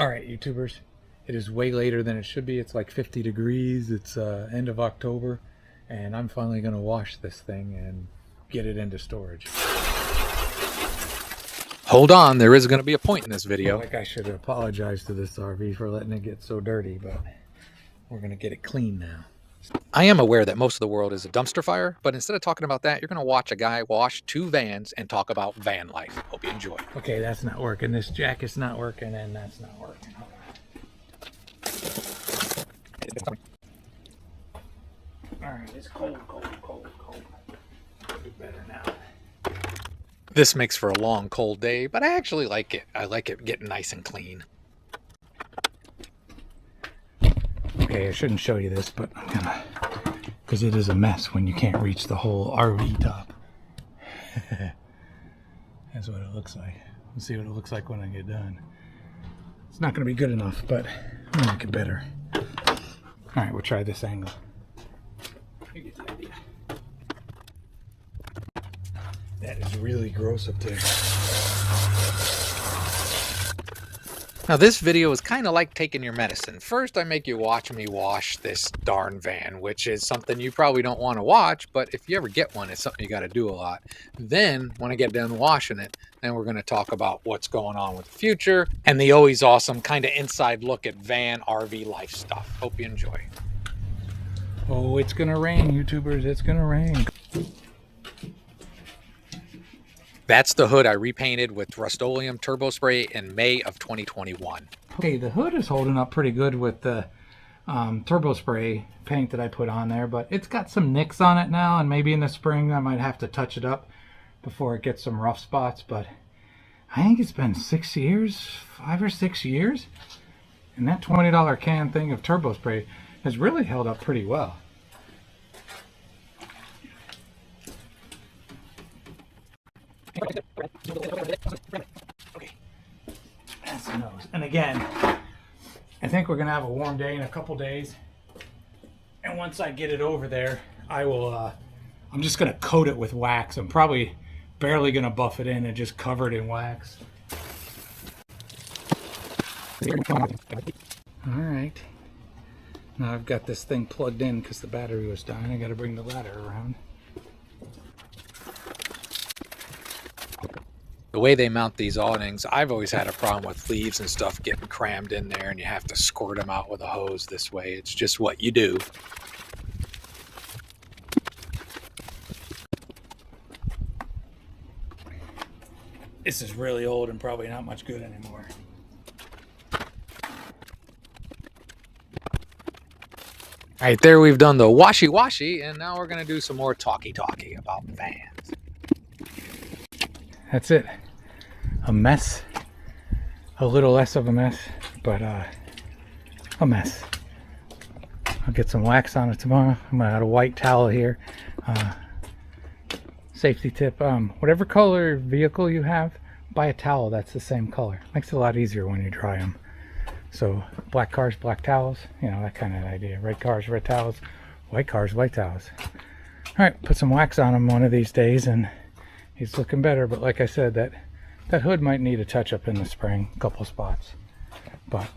All right, YouTubers, it is way later than it should be. It's like 50 degrees. It's end of October, and I'm finally going to wash this thing and get it into storage. Hold on, there is going to be a point in this video. Like I should apologize to this RV for letting it get so dirty, but we're going to get it clean now. I am aware that most of the world is a dumpster fire, but instead of talking about that, you're going to watch a guy wash 2 vans and talk about van life. Hope you enjoy. Okay, that's not working. This jacket's not working, and that's not working. All right, it's cold. Do better now. This makes for a long, cold day, but I actually like it. I like it getting nice and clean. Okay, I shouldn't show you this, but I'm gonna, because it is a mess when you can't reach the whole RV top. That's what it looks like. We'll see what it looks like when I get done. It's not gonna be good enough, but we'll make it better. All right, we'll try this angle. You get the idea. That is really gross up there. Now this video is kind of like taking your medicine. First, I make you watch me wash this darn van, which is something you probably don't want to watch, but if you ever get one, it's something you got to do a lot. Then, when I get done washing it, then we're going to talk about what's going on with the future and the always awesome kind of inside look at van RV life stuff. Hope you enjoy. Oh, it's gonna rain, YouTubers. It's gonna rain. That's the hood I repainted with Rust-Oleum turbo spray in May of 2021. Okay, the hood is holding up pretty good with the turbo spray paint that I put on there, but it's got some nicks on it now, and maybe in the spring I might have to touch it up before it gets some rough spots, but I think it's been 6 years, 5 or 6 years, and that $20 can thing of turbo spray has really held up pretty well. Okay, that's the nose. And again, I think we're gonna have a warm day in a couple days, and once I get it over there, I will I'm just gonna coat it with wax. I'm probably barely gonna buff it in and just cover it in wax. All right, now I've got this thing plugged in because the battery was dying. I got to bring the ladder around. The way they mount these awnings, I've always had a problem with leaves and stuff getting crammed in there and you have to squirt them out with a hose this way. It's just what you do. This is really old and probably not much good anymore. All right, there we've done the washy-washy, and now we're going to do some more talky-talky about vans. That's it. A mess. A little less of a mess, but a mess. I'll get some wax on it tomorrow. I'm gonna add a white towel here. Safety tip, whatever color vehicle you have, buy a towel that's the same color. Makes it a lot easier when you dry them. So black cars, black towels, you know, that kind of idea. Red cars, red towels. White cars, white towels. All right, put some wax on him one of these days and he's looking better. But like I said, that hood might need a touch up in the spring, a couple spots. But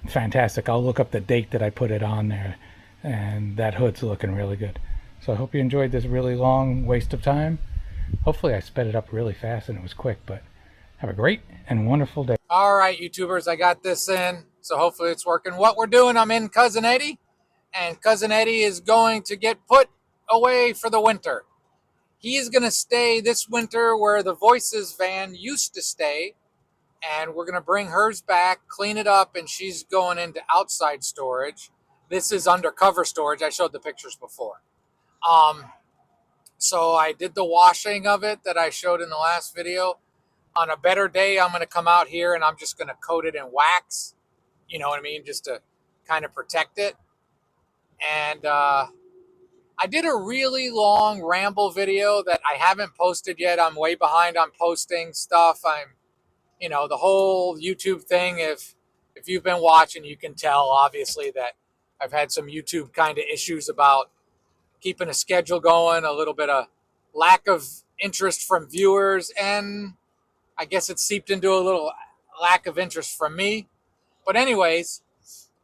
fantastic. I'll look up the date that I put it on there, and that hood's looking really good. So I hope you enjoyed this really long waste of time. Hopefully I sped it up really fast and it was quick, but have a great and wonderful day. All right, YouTubers, I got this in, so hopefully it's working. What we're doing, I'm in Cousin Eddie, and Cousin Eddie is going to get put away for the winter. He is going to stay this winter where the Voices van used to stay, and we're going to bring hers back, clean it up, and she's going into outside storage. This is undercover storage. I showed the pictures before. So I did the washing of it that I showed in the last video. On a better day, I'm going to come out here and I'm just going to coat it in wax. You know what I mean? Just to kind of protect it. And I did a really long Ramble video that I haven't posted yet. I'm way behind on posting stuff. You know, the whole YouTube thing, if you've been watching, you can tell, obviously, that I've had some YouTube kind of issues about keeping a schedule going, a little bit of lack of interest from viewers, and I guess it seeped into a little lack of interest from me. But anyways,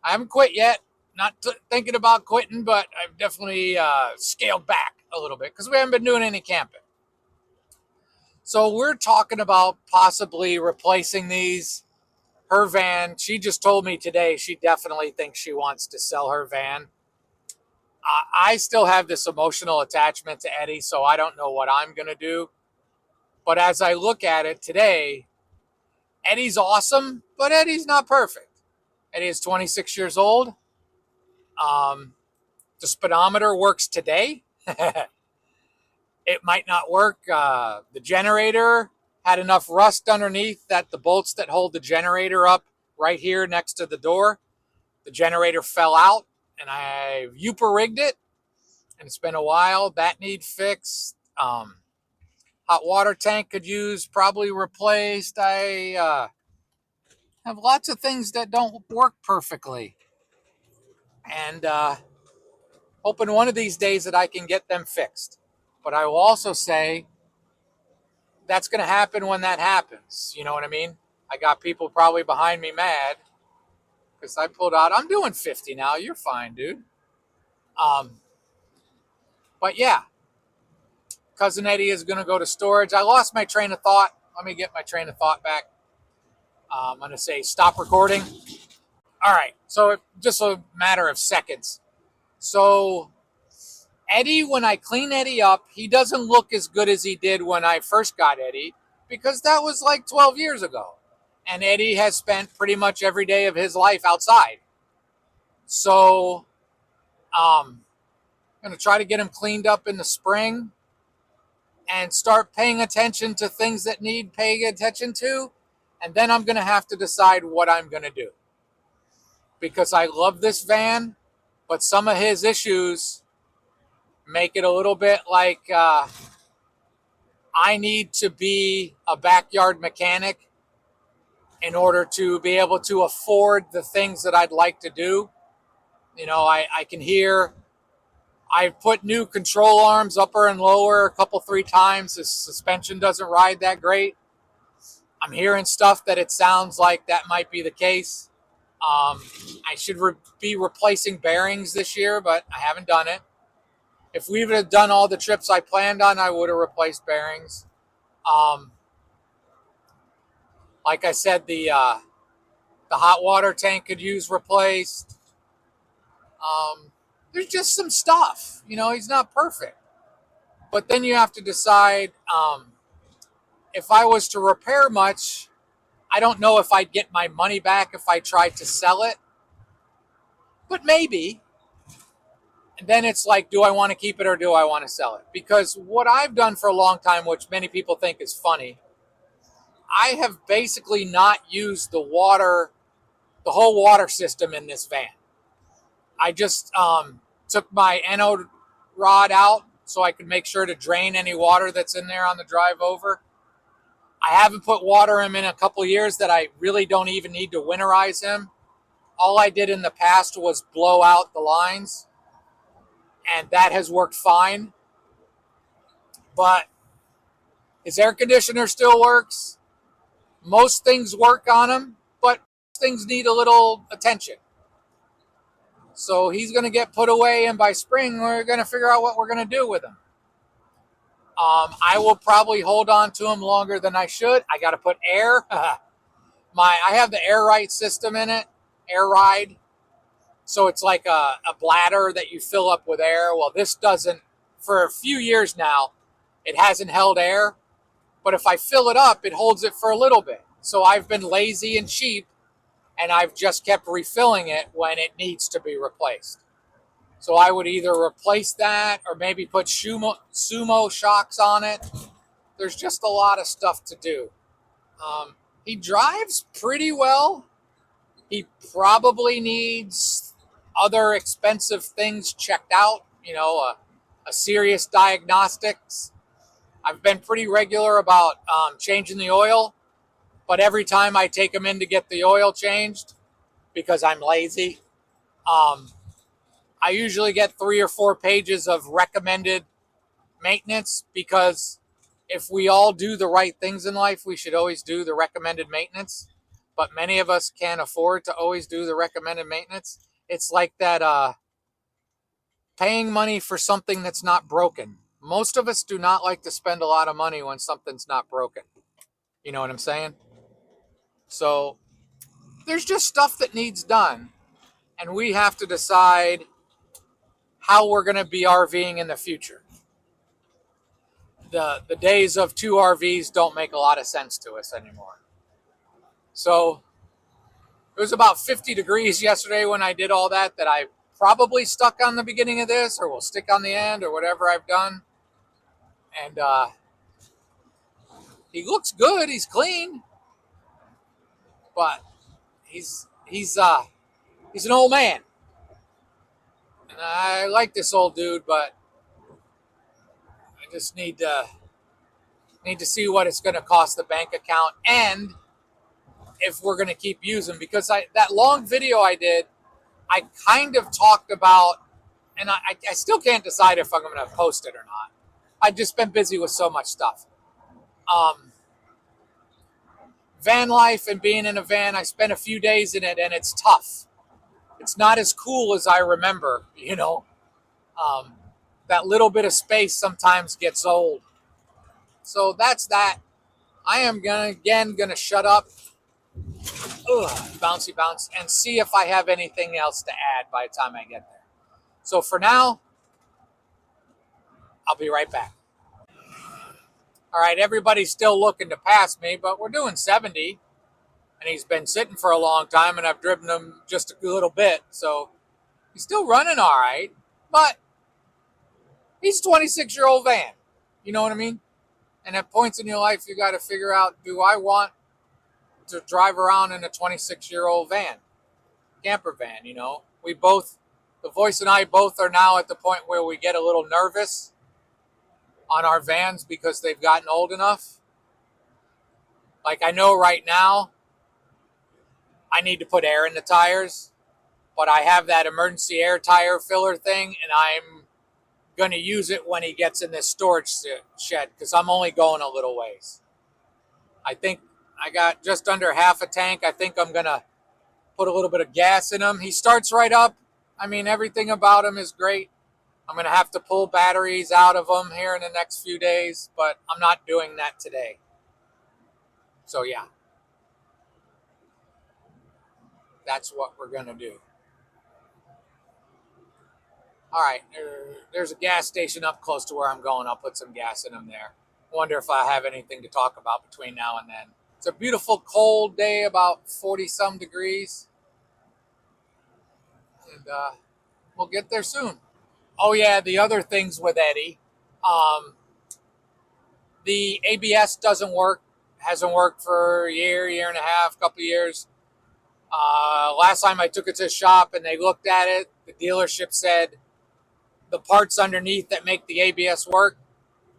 I haven't quit yet. Not thinking about quitting, but I've definitely scaled back a little bit because we haven't been doing any camping. So we're talking about possibly replacing these. Her van, she just told me today she definitely thinks she wants to sell her van. I still have this emotional attachment to Eddie, so I don't know what I'm going to do. But as I look at it today, Eddie's awesome, but Eddie's not perfect. Eddie is 26 years old. The speedometer works today. It might not work. The generator had enough rust underneath that the bolts that hold the generator up right here next to the door, the generator fell out, and I Uper rigged it, and it's been a while. That need fixed. Hot water tank could use probably replaced. I have lots of things that don't work perfectly, and hoping one of these days that I can get them fixed. But I will also say that's going to happen when that happens. You know what I mean? I got people probably behind me mad because I pulled out. I'm doing 50 now. You're fine, dude. But yeah, Cousin Eddie is going to go to storage. I lost my train of thought. Let me get my train of thought back. I'm going to say stop recording. All right. So just a matter of seconds. So Eddie, when I clean Eddie up, he doesn't look as good as he did when I first got Eddie because that was like 12 years ago. And Eddie has spent pretty much every day of his life outside. So I'm going to try to get him cleaned up in the spring and start paying attention to things that need paying attention to. And then I'm going to have to decide what I'm going to do. Because I love this van, but some of his issues make it a little bit like I need to be a backyard mechanic in order to be able to afford the things that I'd like to do. You know, I can hear, I've put new control arms upper and lower a couple, 3 times. The suspension doesn't ride that great. I'm hearing stuff that it sounds like that might be the case. I should be replacing bearings this year, but I haven't done it. If we would have done all the trips I planned on, I would have replaced bearings. Like I said, the hot water tank could use replaced. There's just some stuff. You know, he's not perfect. But then you have to decide if I was to repair much, I don't know if I'd get my money back if I tried to sell it. But maybe. And then it's like, do I want to keep it or do I want to sell it? Because what I've done for a long time, which many people think is funny, I have basically not used the whole water system in this van. I just took my anode rod out so I could make sure to drain any water that's in there on the drive over. I haven't put water in a couple years that I really don't even need to winterize him. All I did in the past was blow out the lines, and that has worked fine. But his air conditioner still works. Most things work on him, but things need a little attention. So he's going to get put away, and by spring, we're going to figure out what we're going to do with him. I will probably hold on to him longer than I should. I got to put air. I have the Air Ride system in it, Air Ride. So it's like a bladder that you fill up with air. Well, this doesn't. For a few years now, it hasn't held air. But if I fill it up, it holds it for a little bit. So I've been lazy and cheap, and I've just kept refilling it when it needs to be replaced. So I would either replace that or maybe put sumo shocks on it. There's just a lot of stuff to do. He drives pretty well. He probably needs other expensive things checked out, you know, a serious diagnostics. I've been pretty regular about changing the oil, but every time I take him in to get the oil changed, because I'm lazy, I usually get 3 or 4 pages of recommended maintenance, because if we all do the right things in life, we should always do the recommended maintenance. but many of us can't afford to always do the recommended maintenance. It's like that paying money for something that's not broken. Most of us do not like to spend a lot of money when something's not broken. You know what I'm saying? So there's just stuff that needs done, and we have to decide how we're going to be RVing in the future. The days of two RVs don't make a lot of sense to us anymore. So it was about 50 degrees yesterday when I did all that I probably stuck on the beginning of this or will stick on the end or whatever I've done. And he looks good. He's clean, but he's an old man. And I like this old dude, but I just need to see what it's going to cost the bank account and if we're going to keep using, because that long video I did, I kind of talked about, and I still can't decide if I'm going to post it or not. I've just been busy with so much stuff. Van life and being in a van, I spent a few days in it, and it's tough. It's not as cool as I remember, that little bit of space sometimes gets old. So that's that. I am gonna shut up, bouncy bounce, and see if I have anything else to add by the time I get there. So for now, I'll be right back. All right, everybody's still looking to pass me, but we're doing 70, and he's been sitting for a long time, and I've driven him just a little bit, so he's still running all right, but he's a 26-year-old van. You know what I mean? And at points in your life, you got to figure out, do I want to drive around in a 26-year-old van, camper van? The voice and I both are now at the point where we get a little nervous on our vans because they've gotten old enough. Like, I know right now I need to put air in the tires, but I have that emergency air tire filler thing, and I'm going to use it when he gets in this storage shed because I'm only going a little ways. I think I got just under half a tank. I think I'm going to put a little bit of gas in him. He starts right up. I mean, everything about him is great. I'm going to have to pull batteries out of him here in the next few days, but I'm not doing that today. So, yeah, that's what we're going to do. All right, there's a gas station up close to where I'm going. I'll put some gas in him there. Wonder if I have anything to talk about between now and then. It's a beautiful cold day, about 40-some degrees. And we'll get there soon. Oh, yeah, the other things with Eddie. The ABS doesn't work. Hasn't worked for a year and a half, couple of years. Last time I took it to the shop and they looked at it, the dealership said the parts underneath that make the ABS work,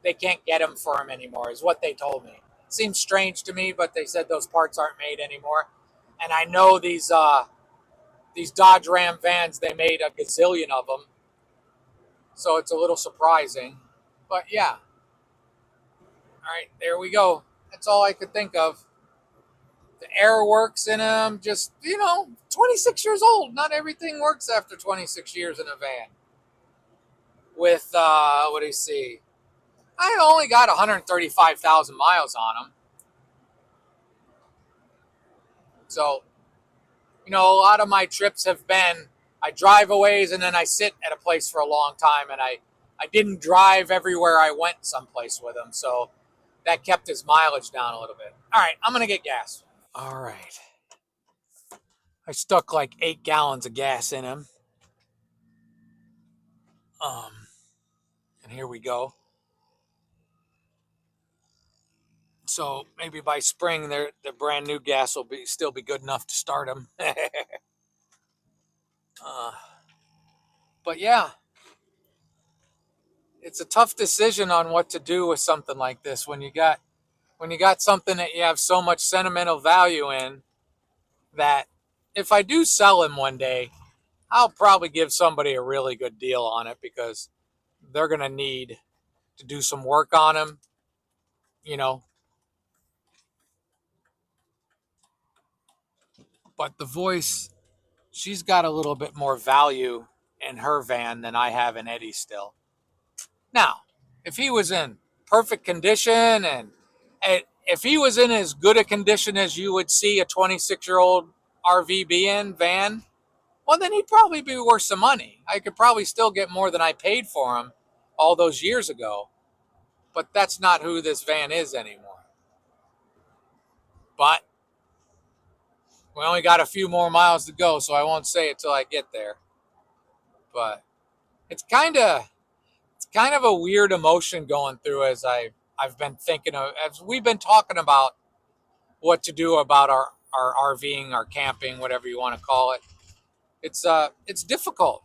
they can't get them for him anymore, is what they told me. Seems strange to me, but they said those parts aren't made anymore. And I know these Dodge Ram vans, they made a gazillion of them. So it's a little surprising. But yeah. All right, there we go. That's all I could think of. The air works in them. Just, 26 years old. Not everything works after 26 years in a van. With, what do you see? I only got 135,000 miles on them. So, a lot of my trips have been, I drive a ways and then I sit at a place for a long time, and I didn't drive everywhere I went someplace with him. So that kept his mileage down a little bit. All right, I'm going to get gas. All right. I stuck like 8 gallons of gas in him. And here we go. So maybe by spring, the brand new gas will still be good enough to start them. But yeah, it's a tough decision on what to do with something like this when you got something that you have so much sentimental value in, that if I do sell him one day, I'll probably give somebody a really good deal on it because they're going to need to do some work on him, you know. But the voice, she's got a little bit more value in her van than I have in Eddie still. Now, if he was in perfect condition and if he was in as good a condition as you would see a 26-year-old RV be in van, well, then he'd probably be worth some money. I could probably still get more than I paid for him all those years ago. But that's not who this van is anymore. But we only got a few more miles to go, so I won't say it till I get there. But it's kind of a weird emotion going through as I've been thinking of as we've been talking about what to do about our RVing, our camping, whatever you want to call it. It's difficult.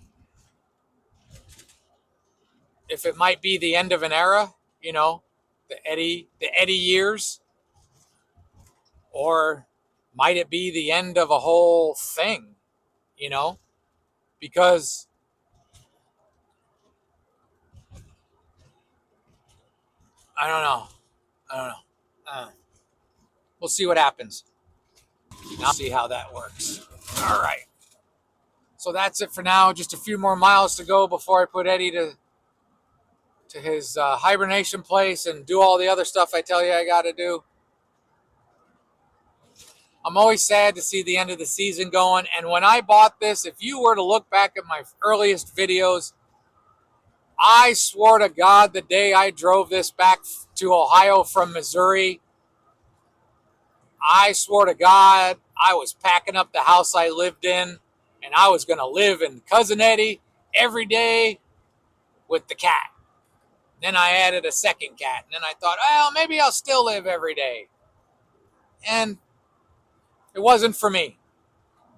If it might be the end of an era, you know, the Eddie years, or might it be the end of a whole thing, you know? Because I don't know. I don't know. We'll see what happens. I'll see how that works. All right. So that's it for now. Just a few more miles to go before I put Eddie to his hibernation place and do all the other stuff I tell you I got to do. I'm always sad to see the end of the season going. And when I bought this, if you were to look back at my earliest videos, I swore to God the day I drove this back to Ohio from Missouri, I swore to God I was packing up the house I lived in and I was going to live in Cousin Eddie every day with the cat. Then I added a second cat. And then I thought, well, maybe I'll still live every day. And it wasn't for me.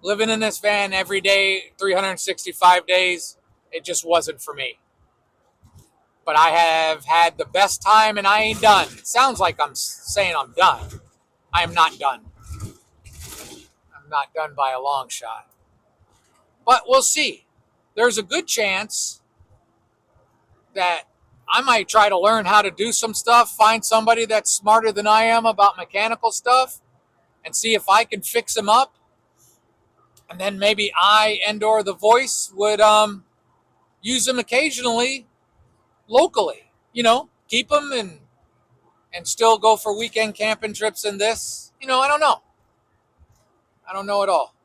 Living in this van every day, 365 days, it just wasn't for me. But I have had the best time and I ain't done. It sounds like I'm saying I'm done. I am not done. I'm not done by a long shot. But we'll see. There's a good chance that I might try to learn how to do some stuff, find somebody that's smarter than I am about mechanical stuff, and see if I can fix them up. And then maybe I and or the voice would use them occasionally locally. You know, keep them and still go for weekend camping trips in this. You know, I don't know. I don't know at all.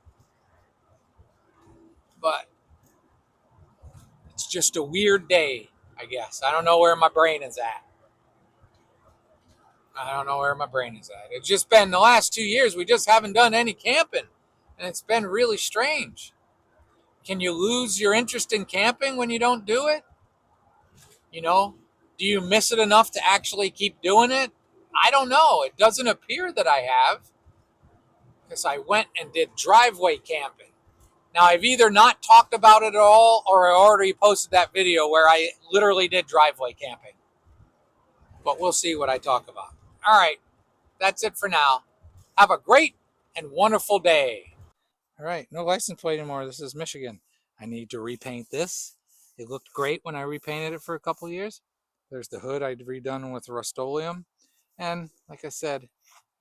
But it's just a weird day, I guess. I don't know where my brain is at. I don't know where my brain is at. It's just been the last 2 years, we just haven't done any camping. And it's been really strange. Can you lose your interest in camping when you don't do it? You know, do you miss it enough to actually keep doing it? I don't know. It doesn't appear that I have because I went and did driveway camping. Now, I've either not talked about it at all or I already posted that video where I literally did driveway camping. But we'll see what I talk about. All right. That's it for now. Have a great and wonderful day. All right, no license plate anymore. This is Michigan. I need to repaint this. It looked great when I repainted it for a couple years. There's the hood I'd redone with Rust-Oleum. And like I said,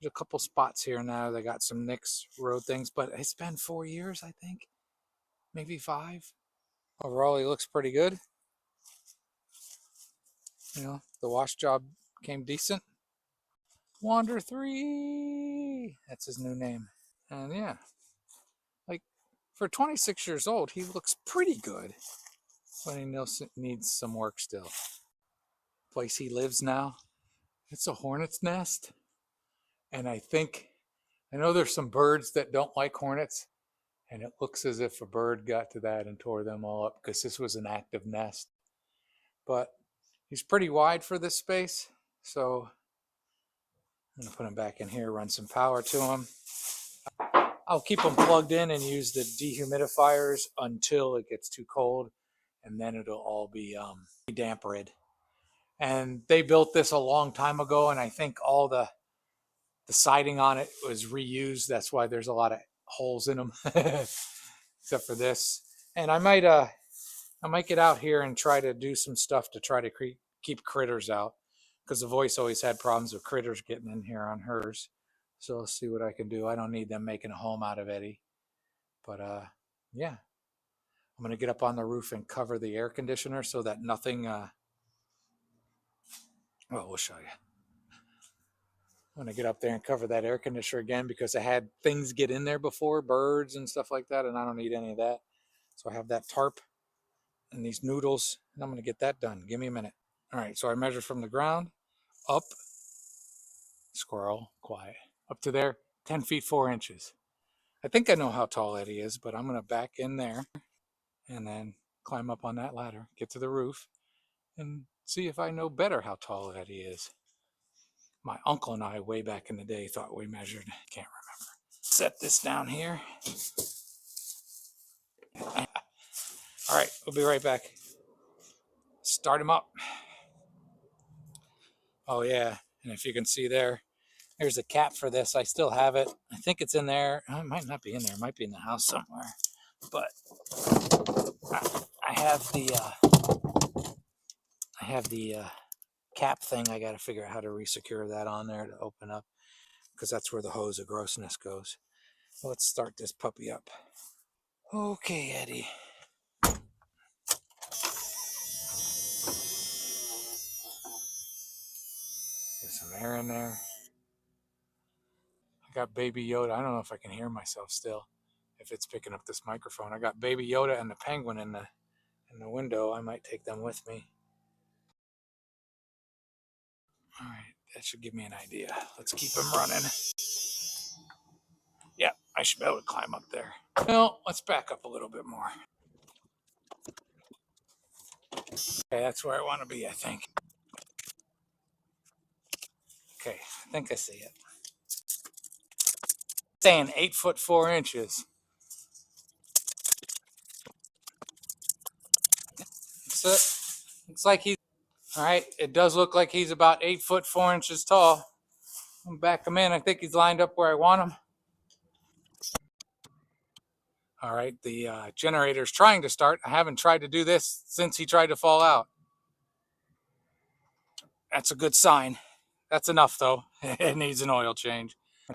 there's a couple spots here and there. They got some nicks, road things, but it's been 4 years, I think. Maybe 5. Overall, he looks pretty good. You know, the wash job came decent. Wander 3. That's his new name. And yeah, like for 26 years old, he looks pretty good. But he needs some work still. Place he lives now, it's a hornet's nest. And I know there's some birds that don't like hornets. And it looks as if a bird got to that and tore them all up because this was an active nest. But he's pretty wide for this space. So I'm going to put him back in here, run some power to him. I'll keep them plugged in and use the dehumidifiers until it gets too cold. And then it'll all be dampered. And they built this a long time ago, and I think all the siding on it was reused. That's why there's a lot of holes in them, except for this. And I might get out here and try to do some stuff to try to keep critters out, because the voice always had problems with critters getting in here on hers. So I'll see what I can do. I don't need them making a home out of Eddie. But yeah, I'm going to get up on the roof and cover the air conditioner so that nothing, well, we'll show you. I'm going to get up there and cover that air conditioner again because I had things get in there before, birds and stuff like that, and I don't need any of that. So I have that tarp and these noodles, and I'm going to get that done. Give me a minute. All right, so I measure from the ground up, squirrel, quiet, up to there, 10 feet 4 inches. I think I know how tall Eddie is, but I'm going to back in there and then climb up on that ladder, get to the roof, and see if I know better how tall Eddie is. My uncle and I, way back in the day, thought we measured. Can't remember. Set this down here. All right, we'll be right back. Start him up. Oh, yeah. And if you can see there, there's a cap for this. I still have it. I think it's in there. Oh, it might not be in there. It might be in the house somewhere. But I have the cap thing. I got to figure out how to resecure that on there to open up, because that's where the hose of grossness goes. Well, let's start this puppy up. Okay, Eddie. Get some air in there. I got Baby Yoda. I don't know if I can hear myself still, if it's picking up this microphone. I got Baby Yoda and the penguin in the window. I might take them with me. All right, that should give me an idea. Let's keep him running. Yeah, I should be able to climb up there. Well, let's back up a little bit more. Okay, that's where I want to be, I think. Okay, I think I see it. Saying 8 foot 4 inches. So looks like he's all right. It does look like he's about 8 foot 4 inches tall. I'm back him in. I think he's lined up where I want him. All right, the generator's trying to start. I haven't tried to do this since he tried to fall out. That's a good sign. That's enough, though. It needs an oil change. I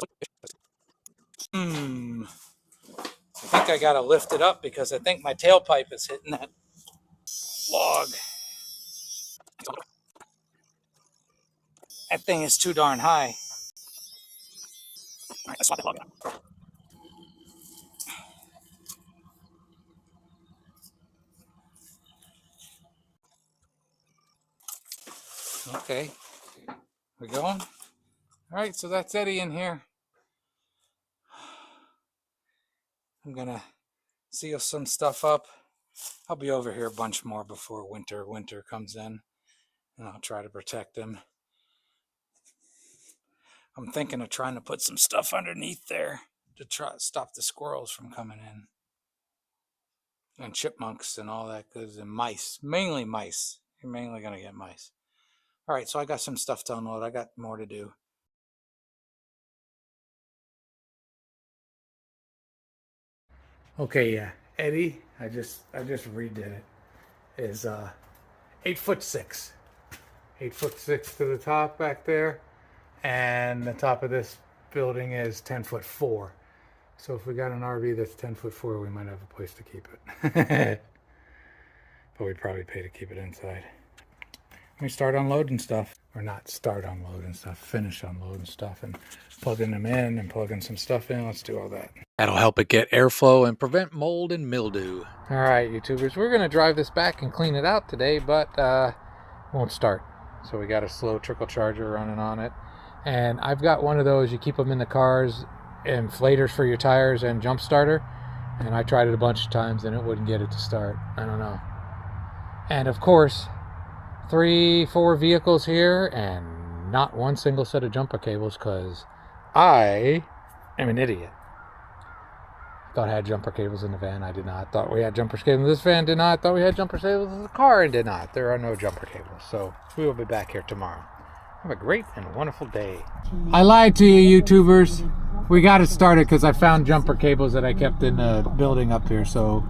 think I got to lift it up because I think my tailpipe is hitting that log. That thing is too darn high. All right, let's swap that log out. Okay, we're going. All right, so that's Eddie in here. I'm gonna seal some stuff up. I'll be over here a bunch more before winter comes in, and I'll try to protect him. I'm thinking of trying to put some stuff underneath there to try stop the squirrels from coming in, and chipmunks and all that good, and mice, mainly mice. You're mainly gonna get mice. All right, so I got some stuff to unload. I got more to do. Okay, yeah, Eddie, I just redid it. Is 8'6", 8'6" to the top back there, and the top of this building is 10'4". So if we got an RV that's 10'4", we might have a place to keep it. But we'd probably pay to keep it inside. We start unloading stuff, or not start unloading stuff, finish unloading stuff, and plugging them in and plugging some stuff in. Let's do all that. That'll help it get airflow and prevent mold and mildew. All right, YouTubers, we're gonna drive this back and clean it out today, but won't start. So we got a slow trickle charger running on it, and I've got one of those. You keep them in the cars, inflators for your tires and jump starter. And I tried it a bunch of times and it wouldn't get it to start. I don't know. And of course, 3-4 vehicles here and not one single set of jumper cables, because I am an idiot. Thought I had jumper cables in the van. I did not. Thought we had jumper cables in this van. Did not. Thought we had jumper cables in the car and did not. There are no jumper cables. So we will be back here tomorrow. Have a great and wonderful day. I lied to you, YouTubers. We got it started because I found jumper cables that I kept in the building up here. So,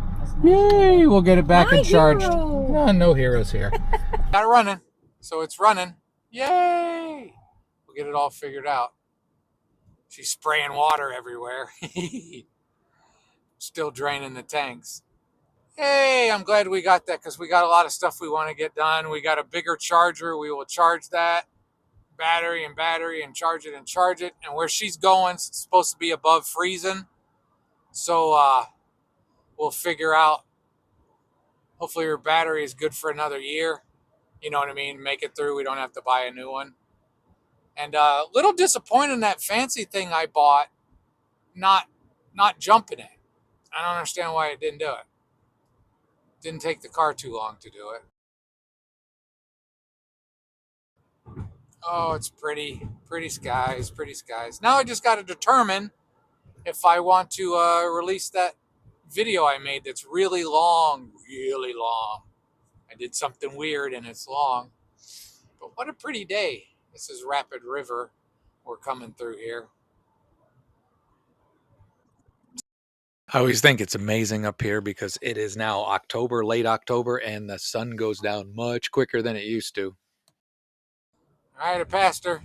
yay! We'll get it back and charged. No heroes here. Got it running. So it's running. Yay! We'll get it all figured out. She's spraying water everywhere. still draining the tanks. Hey, I'm glad we got that because we got a lot of stuff we want to get done. We got a bigger charger. We will charge that battery and charge it and charge it. And where she's going, it's supposed to be above freezing. So we'll figure out. Hopefully her battery is good for another year. You know what I mean? Make it through. We don't have to buy a new one. And a little disappointed in that fancy thing I bought, not jumping it. I don't understand why it didn't do it. Didn't take the car too long to do it. Oh, it's pretty. Pretty skies, pretty skies. Now I just got to determine if I want to release that video I made that's really long, really long. I did something weird and it's long. But what a pretty day. This is Rapid River. We're coming through here. I always think it's amazing up here because it is now October, late October, and the sun goes down much quicker than it used to. All right, Pastor.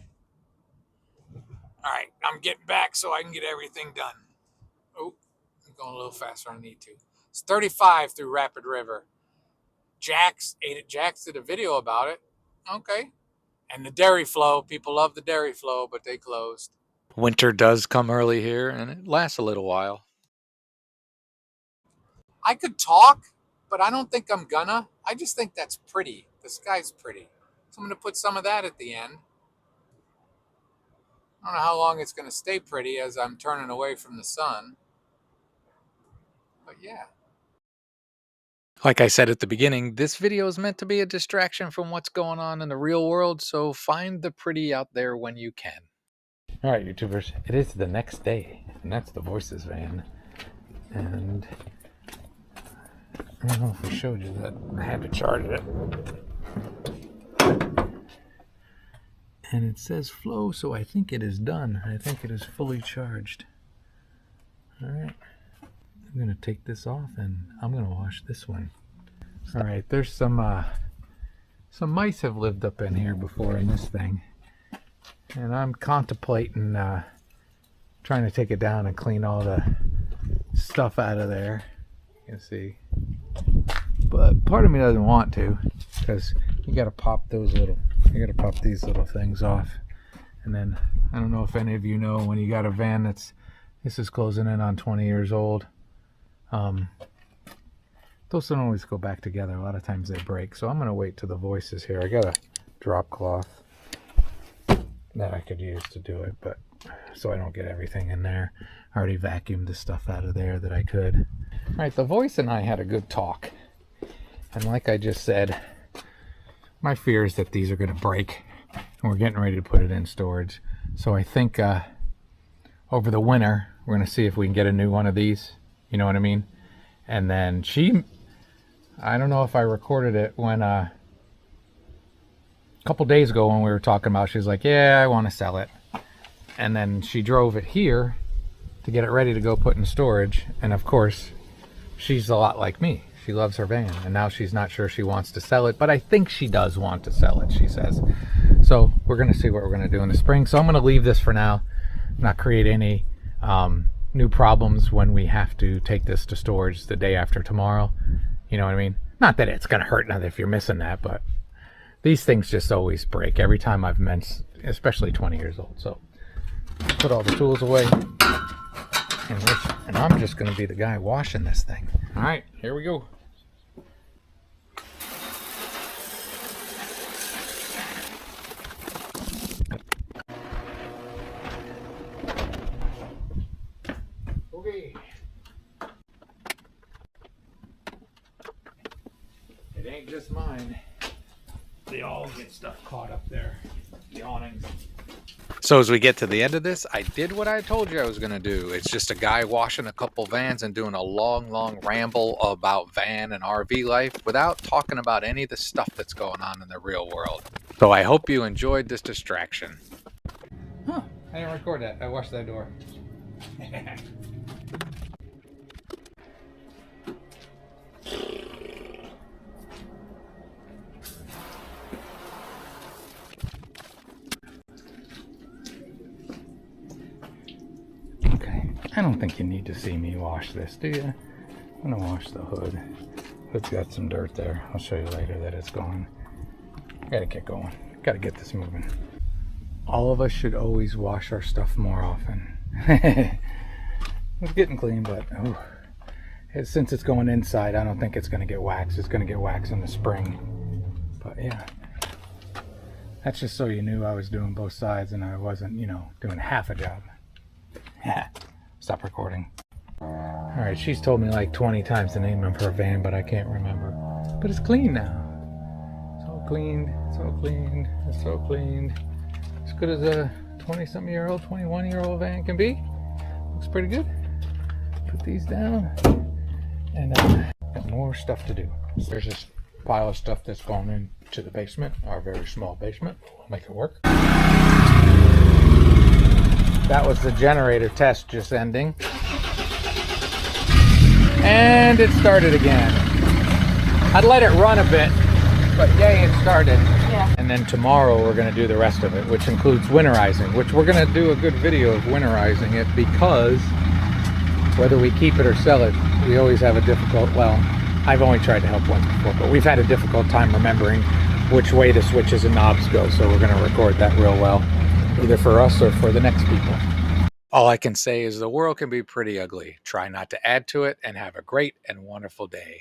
All right, I'm getting back so I can get everything done. Oh, I'm going a little faster than I need to. It's 35 through Rapid River. Jax did a video about it. Okay. And the dairy flow. People love the dairy flow, but they closed. Winter does come early here, and it lasts a little while. I could talk, but I don't think I'm gonna. I just think that's pretty. The sky's pretty. So I'm going to put some of that at the end. I don't know how long it's going to stay pretty as I'm turning away from the sun. But yeah. Like I said at the beginning, this video is meant to be a distraction from what's going on in the real world, so find the pretty out there when you can. All right, YouTubers, it is the next day, and that's the Voices van. And I don't know if I showed you that I had to charge it. And it says flow, so I think it is done. I think it is fully charged. All right, I'm gonna take this off and I'm gonna wash this one. All right, there's some mice have lived up in here before in this thing. And I'm contemplating trying to take it down and clean all the stuff out of there. You can see. But part of me doesn't want to, because you gotta pop these little things off. And then I don't know if any of you know, when you got a van this is closing in on 20 years old, those don't always go back together. A lot of times they break. So I'm gonna wait till the Voices here. I got a drop cloth that I could use to do it, but so I don't get everything in there. I already vacuumed the stuff out of there that I could. All right, the Voice and I had a good talk. And like I just said, my fear is that these are going to break, and we're getting ready to put it in storage. So I think over the winter, we're going to see if we can get a new one of these. You know what I mean? And then I don't know if I recorded it when, a couple days ago when we were talking about, she was like, yeah, I want to sell it. And then she drove it here to get it ready to go put in storage. And of course, she's a lot like me. She loves her van, and now she's not sure she wants to sell it, but I think she does want to sell it, she says. So we're going to see what we're going to do in the spring. So I'm going to leave this for now, not create any new problems when we have to take this to storage the day after tomorrow. You know what I mean? Not that it's going to hurt nothing if you're missing that, but these things just always break every time I've meant, especially 20 years old. So put all the tools away, and I'm just going to be the guy washing this thing. All right, here we go. Okay. It ain't just mine. They all get stuff caught up there. The awnings. So as we get to the end of this, I did what I told you I was going to do. It's just a guy washing a couple vans and doing a long ramble about van and RV life without talking about any of the stuff that's going on in the real world. So I hope you enjoyed this distraction. Huh, I didn't record that. I washed that door. I don't think you need to see me wash this, do you? I'm gonna wash the hood. Hood's got some dirt there. I'll show you later that it's gone. Gotta get going. Gotta get this moving. All of us should always wash our stuff more often. It's getting clean, but oh, since it's going inside, I don't think it's gonna get waxed. It's gonna get waxed in the spring. But yeah, that's just so you knew I was doing both sides and I wasn't, you know, doing half a job. Stop recording. All right, she's told me like 20 times the name of her van, but I can't remember. But it's clean now. It's all cleaned. It's all cleaned. It's all cleaned. As good as a 20-something-year-old, 21-year-old van can be. Looks pretty good. Put these down, and got more stuff to do. So there's this pile of stuff that's gone into the basement, our very small basement. We'll make it work. That was the generator test just ending. And it started again. I'd let it run a bit, but yay, it started. Yeah. And then tomorrow we're going to do the rest of it, which includes winterizing, which we're going to do a good video of winterizing it, because whether we keep it or sell it, we always have a difficult, well, I've only tried to help once before, but we've had a difficult time remembering which way the switches and knobs go, so we're going to record that real well, either for us or for the next people. All I can say is the world can be pretty ugly. Try not to add to it, and have a great and wonderful day.